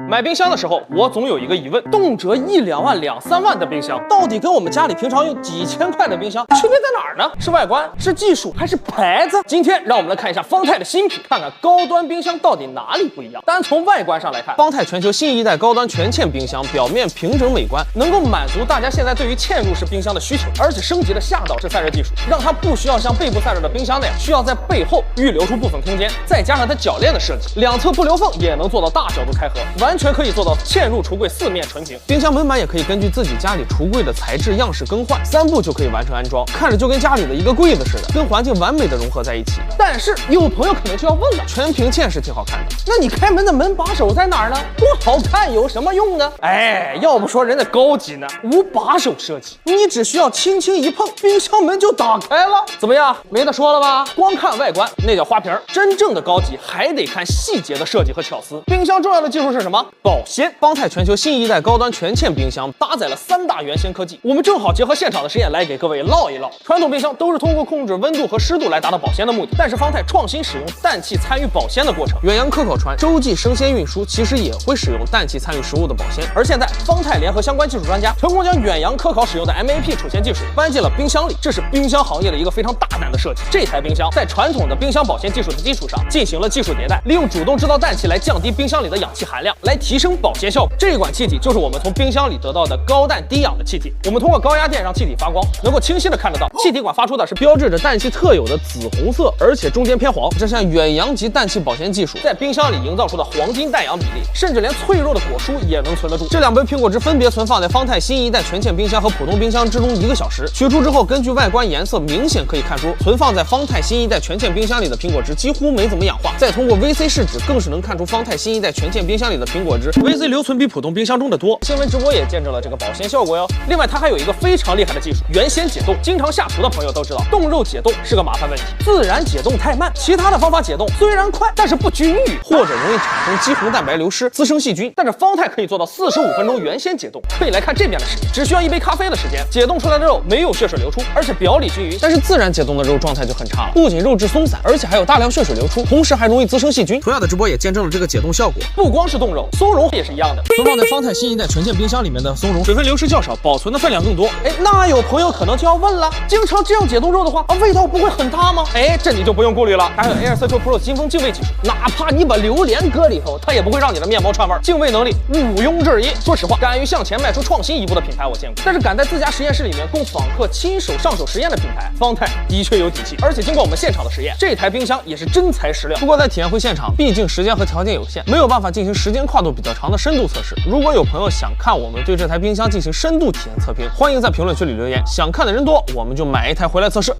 买冰箱的时候，我总有一个疑问：动辄1、2万、2、3万的冰箱，到底跟我们家里平常用几千块的冰箱区别在哪儿呢？是外观，是技术，还是牌子？今天让我们来看一下方太的新品，看看高端冰箱到底哪里不一样。单从外观上来看，方太全球新一代高端全嵌冰箱，表面平整美观，能够满足大家现在对于嵌入式冰箱的需求，而且升级了下导式散热技术，让它不需要像背部散热的冰箱那样，需要在背后预留出部分空间，再加上它铰链的设计，两侧不留缝也能做到大角度开合，完全可以做到嵌入橱柜4面纯平。冰箱门板也可以根据自己家里橱柜的材质样式更换，3步就可以完成安装，看着就跟家里的一个柜子似的，跟环境完美的融合在一起。但是有朋友可能就要问了，全屏嵌是挺好看的，那你开门的门把手在哪儿呢？多好看有什么用呢？哎，要不说人家高级呢，无把手设计，你只需要轻轻一碰，冰箱门就打开了。怎么样，没得说了吧？光看外观那叫花瓶，真正的高级还得看细节的设计和巧思。冰箱重要的技术是什么？保鲜。方太全球新一代高端全嵌冰箱搭载了3大原型科技，我们正好结合现场的实验来给各位唠一唠。传统冰箱都是通过控制温度和湿度来达到保鲜的目的，但是方太创新使用氮气参与保鲜的过程。远洋科考船洲际生鲜运输其实也会使用氮气参与食物的保鲜，而现在方太联合相关技术专家，成功将远洋科考使用的 MAP 储鲜技术搬进了冰箱里，这是冰箱行业的一个非常大胆的设计。这台冰箱在传统的冰箱保鲜技术的基础上进行了技术迭代，利用主动制造氮气来降低冰箱里的氧气含量，来提升保鲜效果。这款气体就是我们从冰箱里得到的高氮低氧的气体，我们通过高压电让气体发光，能够清晰的看得到气体管发出的是标志着氮气特有的紫红色，而且中间偏黄。这项远洋级氮气保鲜技术在冰箱里营造出的黄金氮氧比例，甚至连脆弱的果蔬也能存得住。这2杯苹果汁分别存放在方太新一代全嵌冰箱和普通冰箱之中1个小时，取出之后，根据外观颜色明显可以看出，存放在方太新一代全嵌冰箱里的苹果汁几乎没怎么氧化。再通过 VC 试纸，更是能看出方太新一代全嵌冰箱里的苹果汁 VC 留存比普通冰箱中的多。新闻直播也见证了这个保鲜效果哟。另外，它还有一个非常厉害的技术——原先解冻。经常下厨的朋友都知道，冻肉解冻是个麻烦问题，自然解冻太慢，其他的方法解冻虽然快，但是不均匀，或者容易产生肌红蛋白流失，滋生细菌。但是方太可以做到45分钟原先解冻。可以来看这边的实验，只需要1杯咖啡的时间，解冻出来的肉没有血水流出，而且表里均匀。但是自然解冻的肉状态就很差了，不仅肉质松散，而且还有大量血水流出，同时还容易滋生细菌。同样的直播也见证了这个解冻效果。不光是冻肉，松茸也是一样的。存放在方太新一代全嵌冰箱里面的松茸，水分流失较少，保存的分量更多。哎，那有朋友可能就要问了，经常这样解冻肉的话，味道不会很大吗？哎，这你就不用顾虑了，还有 Air Circle Pro 新风净味技术，哪怕你把榴莲搁里头，它也不会让你的面包串味，净味能力毋庸置疑。说实话，敢于向前迈出创新一步的品牌我见过，但是敢在自家实验室里面供访客亲手上手实验的品牌，方太的确有底气。而且经过我们现场的实验，这台冰箱也是真材实料。不过在体验会现场，毕竟时间和条件有限，没有办法进行时间跨度比较长的深度测试。如果有朋友想看我们对这台冰箱进行深度体验测评，欢迎在评论区里留言，想看的人多，我们就买一台回来测试。